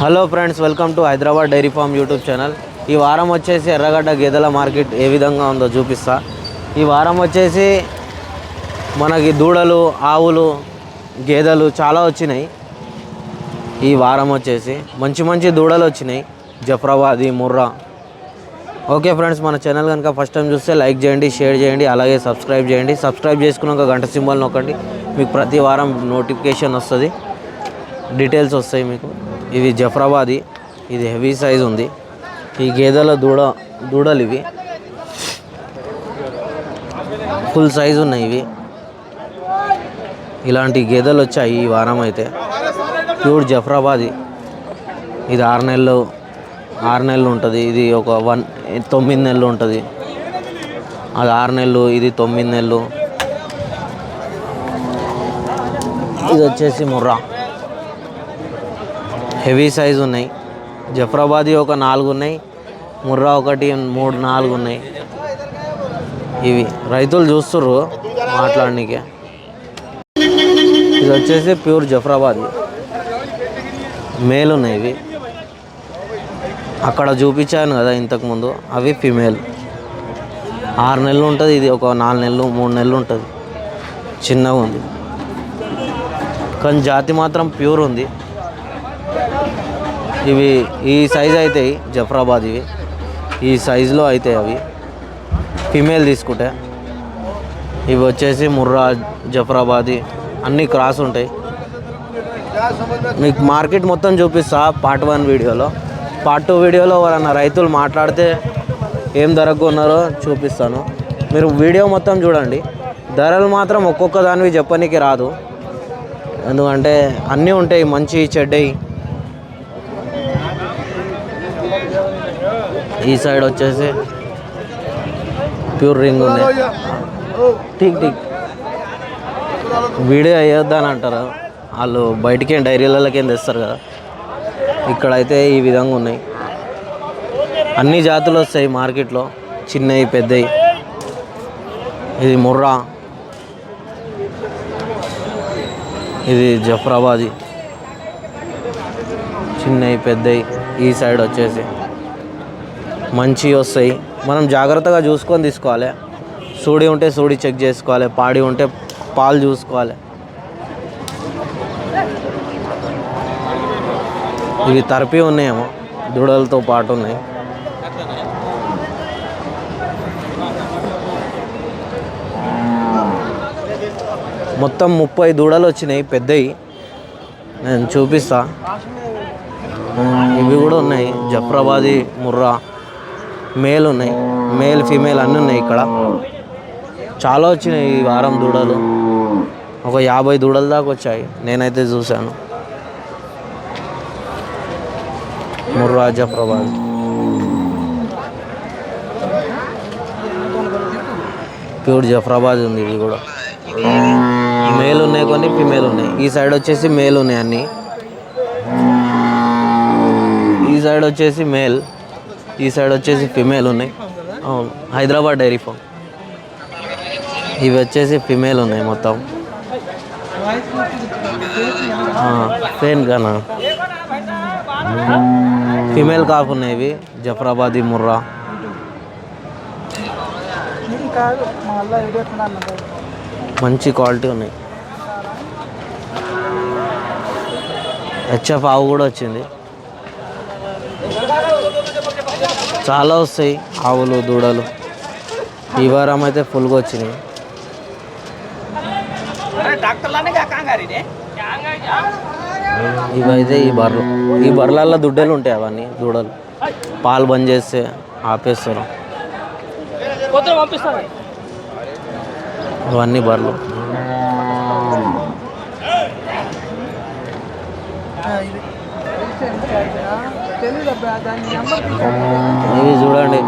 Hello friends, welcome to Hyderabad dairy farm YouTube channel. ఈ వారం వచ్చేసి ఎర్రగడ్డ గేదెల మార్కెట్ ఏ విధంగా ఉందో చూపిస్తా. ఈ వారం వచ్చేసి మనకి దూడలు, ఆవులు, గేదెలు చాలా వచ్చినాయి. ఈ వారం వచ్చేసి మంచి దూడలు వచ్చినాయి, జఫ్రాబాదీ, ముర్రా. ఓకే ఫ్రెండ్స్, మన ఛానల్ కనుక ఫస్ట్ టైం చూస్తే లైక్ చేయండి, షేర్ చేయండి, అలాగే సబ్స్క్రైబ్ చేయండి. సబ్స్క్రైబ్ చేసుకున్నాక గంట సింబల్ నొక్కండి. మీకు ప్రతి వారం నోటిఫికేషన్ వస్తుంది, డీటెయిల్స్ వస్తాయి మీకు. ఇది జఫ్రాబాదీ, ఇది హెవీ సైజ్ ఉంది. ఈ గేదెల దూడలు ఇవి ఫుల్ సైజు ఉన్నాయి. ఇవి ఇలాంటి గేదెలు వచ్చాయి ఈ వారం అయితే. ప్యూర్ జఫ్రాబాదీ. ఇది 6 నెలలు ఉంటుంది. ఇది ఒక 9 నెలలు ఉంటుంది. అది 6 నెలలు, ఇది 9 నెలలు. ఇది వచ్చేసి ముర్రా, హెవీ సైజు ఉన్నాయి. జఫ్రాబాదీ ఒక 4 ఉన్నాయి, ముర్రా ఒకటి 3, 4 ఉన్నాయి. ఇవి రైతులు చూస్తుర్రు మాట్లాడనీకే. ఇది వచ్చేసి ప్యూర్ జఫ్రాబాదీ, మేల్ ఉన్నాయి. ఇవి అక్కడ చూపించాను కదా ఇంతకుముందు, అవి ఫిమేల్. 6 నెలలు ఉంటుంది. ఇది ఒక 4 నెలలు, 3 నెలలు ఉంటుంది. చిన్నగా ఉంది కానీ జాతి మాత్రం ప్యూర్ ఉంది. ఇవి ఈ సైజు అవుతాయి జఫ్రాబాద్. ఇవి ఈ సైజులో అవుతాయి అవి ఫిమేల్ తీసుకుంటే. ఇవి వచ్చేసి ముర్రా, జఫ్రాబాదీ అన్నీ క్రాస్ ఉంటాయి. మీకు మార్కెట్ మొత్తం చూపిస్తా పార్ట్ 1 వీడియోలో. పార్ట్ 2 వీడియోలో ఎవరన్నా రైతులు మాట్లాడితే ఏం ధరకు ఉన్నారో చూపిస్తాను. మీరు వీడియో మొత్తం చూడండి. ధరలు మాత్రం ఒక్కొక్క దానివి చెప్పనీకి రాదు, ఎందుకంటే అన్నీ ఉంటాయి, మంచి చెడ్డయి. ఈ సైడ్ వచ్చేసి ప్యూర్ రింగ్ ఉన్నాయి. ఠీక్ వీడియో అయ్యొద్దని అంటారు వాళ్ళు, బయటికి డైరీలకేం తెస్తారు కదా. ఇక్కడైతే ఈ విధంగా ఉన్నాయి. అన్ని జాతులు వస్తాయి మార్కెట్లో, చిన్నవి పెద్దవి. ఇది ముర్రా, ఇది జఫ్రాబాదీ, చిన్నవి పెద్దవి. ఈ సైడ్ వచ్చేసి మంచివి వస్తాయి. మనం జాగ్రత్తగా చూసుకొని తీసుకోవాలి. సూడి ఉంటే సూడి చెక్ చేసుకోవాలి, పాడి ఉంటే పాలు చూసుకోవాలి. ఇవి తరపి ఉన్నాయేమో, దూడలతో పాటు ఉన్నాయి. మొత్తం 30 దూడలు వచ్చినాయి పెద్దవి, నేను చూపిస్తా. ఇవి కూడా ఉన్నాయి, జఫ్రాబాదీ, ముర్రా, మేల్ ఉన్నాయి. మేల్ ఫీమేల్ అన్నీ ఉన్నాయి. ఇక్కడ చాలా వచ్చినాయి ఈ వారం దూడలు. ఒక 50 దూడల దాకా వచ్చాయి, నేనైతే చూశాను. ముర్రా, జఫ్రాబాద్. ప్యూర్ జఫ్రాబాద్ ఉంది. ఇది కూడా మేల్ ఉన్నాయి, కొన్ని ఫిమేల్ ఉన్నాయి. ఈ సైడ్ వచ్చేసి మేల్ ఉన్నాయి అన్నీ. ఈ సైడ్ వచ్చేసి మేల్, ఈ సైడ్ వచ్చేసి ఫిమేల్ ఉన్నాయి. Hyderabad dairy farm. ఇవి వచ్చేసి ఫిమేల్ ఉన్నాయి మొత్తం. ఫేన్ గానా ఫిమేల్ కాఫ్ ఉన్నాయి. ఇవి జఫ్రాబాదీ, ముర్రా. మంచి క్వాలిటీ ఉన్నాయి. హెచ్ఎఫ్ ఆవు కూడా వచ్చింది. చాలా వస్తాయి ఆవులు, దూడలు. ఈ వారం అయితే ఫుల్గా వచ్చినాయి. ఇవైతే ఈ బర్రెలలో దుడ్డలు ఉంటాయి. అవన్నీ దూడలు పాలు బంద్ చేస్తే ఆపేస్తారు. ఇవన్నీ బర్రెలు. ఇవి చూడండి,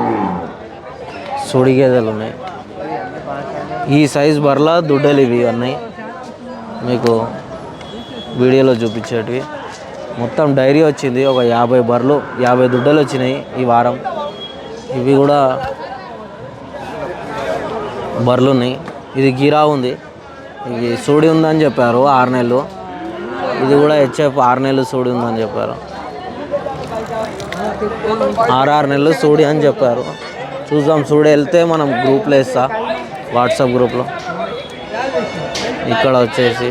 సూడి గేదెలు ఉన్నాయి. ఈ సైజ్ బర్రెల దుడ్డలు ఇవి ఉన్నాయి, మీకు వీడియోలో చూపించేటివి. మొత్తం డైరీ వచ్చింది. ఒక 50 బర్రెలు, 50 దుడ్డలు వచ్చినాయి ఈ వారం. ఇవి కూడా బర్రెలు ఉన్నాయి. ఇది గిరా ఉంది. ఇది సూడి ఉందని చెప్పారు 6 నెలలు. ఇది కూడా హెచ్ఎఫ్ 6 నెలలు సూడి ఉందని చెప్పారు. 6 నెలలు సూడి అని చెప్పారు. చూద్దాం, సూడి వెళ్తే మనం గ్రూప్లో వేస్తా, వాట్సాప్ గ్రూప్లో. ఇక్కడ వచ్చేసి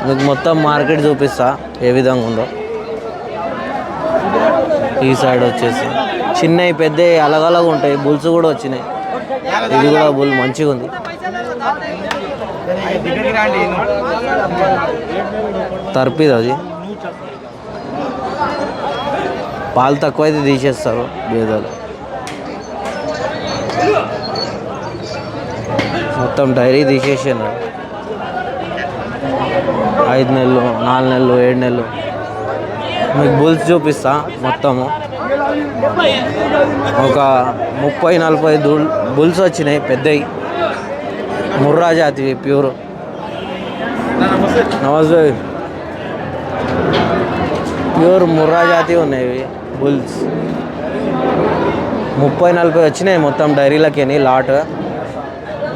మీకు మొత్తం మార్కెట్ చూపిస్తా ఏ విధంగా ఉందో. ఈ సైడ్ వచ్చేసి చిన్నవి పెద్దవి అలగలగా ఉంటాయి. బుల్స్ కూడా వచ్చినాయి. ఇది కూడా బుల్ మంచిగా ఉంది. తర్పిది అది పాలు తక్కువైతే తీసేస్తారు గేదెలు. మొత్తం డైరీ తీసేసాను. 5 నెలలు, 4 నెలలు, 7 నెలలు. మీకు బుల్స్ చూపిస్తా మొత్తము. ఒక 30-40 బుల్స్ వచ్చినాయి పెద్దవి, ముర్రా జాతివి, ప్యూర్. నమస్తే. ప్యూర్ ముర్రా జాతి ఉన్నాయి బుల్స్. 30-40 వచ్చినాయి మొత్తం డైరీలకి లాట్.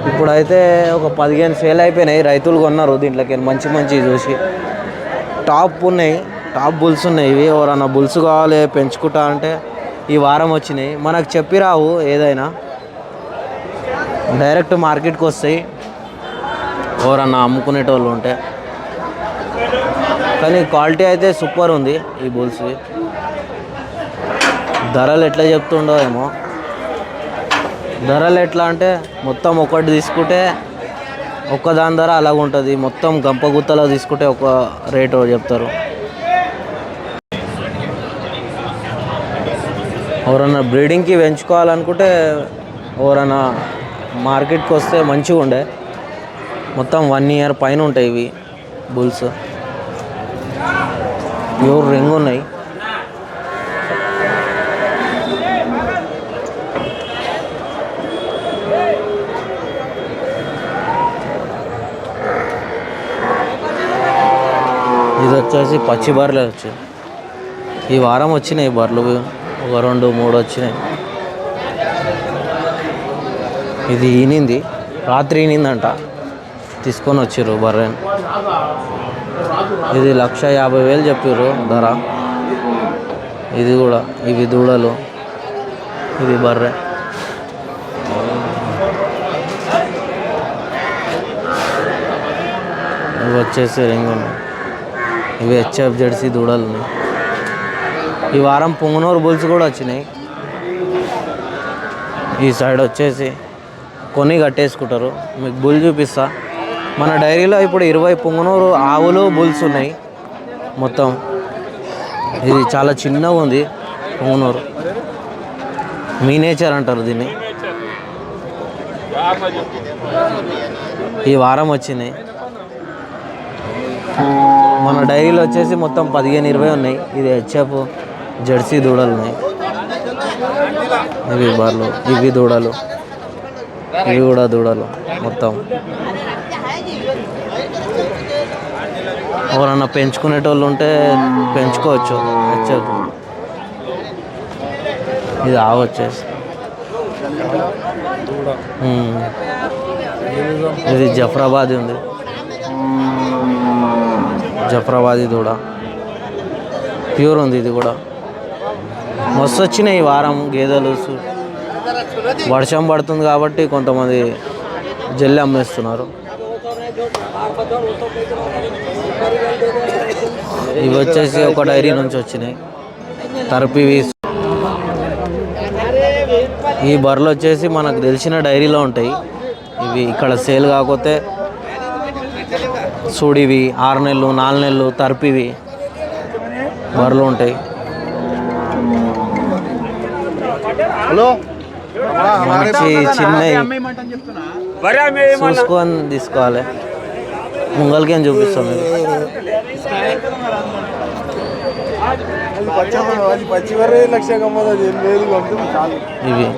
ఇప్పుడైతే ఒక 15 సేల్ అయిపోయినాయి. రైతులు కొన్నారు దీంట్లోకి మంచి మంచి చూసి. టాప్ ఉన్నాయి, టాప్ బుల్స్ ఉన్నాయి ఇవి. ఎవరన్నా బుల్స్ కావాలి పెంచుకుంటా అంటే ఈ వారం వచ్చినాయి. మనకు చెప్పి రావు, ఏదైనా డైరెక్ట్ మార్కెట్కి వస్తాయి ఎవరన్నా అమ్ముకునేటోళ్ళు ఉంటే. కానీ క్వాలిటీ అయితే సూపర్ ఉంది ఈ బుల్స్వి. ధరలు ఎట్లా చెప్తుండో ఏమో. ధరలు ఎట్లా అంటే మొత్తం ఒకటి తీసుకుంటే ఒక్కదాని ధర అలాగ ఉంటుంది. మొత్తం గంపగుత్తలో తీసుకుంటే ఒక రేటు చెప్తారు. ఎవరన్నా బ్రీడింగ్కి పెంచుకోవాలనుకుంటే ఎవరన్నా మార్కెట్కి వస్తే మంచిగా ఉండే. మొత్తం 1 ఇయర్ పైన ఉంటాయి ఇవి బుల్స్. ప్యూర్ రింగ్ ఉన్నాయి. ఇది వచ్చేసి పచ్చి బర్రెలు వచ్చాయి. ఈ వారం వచ్చినాయి బర్రెలు, ఒక 2-3 వచ్చినాయి. ఇది ఈనింది, రాత్రి ఈనిందంట, తీసుకొని వచ్చారు బర్రెని. ఇది 1,50,000 చెప్పారు ధర. ఇది కూడా, ఇవి దూడలు, ఇది బర్రె. ఇవి వచ్చేసి రింగ్ ఉన్నాయి. ఇవి హెచ్ఎఫ్ జెర్సీ దూడలు ఉన్నాయి. ఈ వారం పొంగనూరు బుల్స్ కూడా వచ్చినాయి. ఈ సైడ్ వచ్చేసి కొన్ని కట్టేసుకుంటారు. మీకు బుల్ చూపిస్తా. మన డైరీలో ఇప్పుడు 20 పొంగనూరు ఆవులు బుల్స్ ఉన్నాయి మొత్తం. ఇది చాలా చిన్నగా ఉంది పొంగనూరు. మీనేచర్ అంటారు దీన్ని. ఈ వారం వచ్చినాయి. మన డైరీలో వచ్చేసి మొత్తం 15-20 ఉన్నాయి. ఇది హెచ్ఎఫ్ జెర్సీ దూడలు ఉన్నాయి. ఇవి బర్రెలు, ఇవి దూడలు, ఇవి కూడా దూడలు మొత్తం. ఎవరన్నా పెంచుకునేటోళ్ళు ఉంటే పెంచుకోవచ్చు. హెచ్ఎఫ్ ఇది ఆవు వచ్చేసి. ఇది జఫ్రాబాదీ ఉంది, జఫ్రాబాదీ దూడ ప్యూర్ ఉంది. ఇది కూడా మస్తు వచ్చినాయి ఈ వారం గేదెలు. వర్షం పడుతుంది కాబట్టి కొంతమంది జల్లి అమ్మేస్తున్నారు. ఇవి వచ్చేసి ఒక డైరీ నుంచి వచ్చినాయి తర్పివి. ఈ బర్రెలు వచ్చేసి మనకు తెలిసిన డైరీలో ఉంటాయి. ఇవి ఇక్కడ సేల్ కాకపోతే సూడివి 6 నెలలు 4 నెలలు తర్పివి బర్రెలు ఉంటాయి. మంచి చిన్నవి చూసుకొని తీసుకోవాలి. ముంగల్కి అని చూపిస్తాం ఇవి.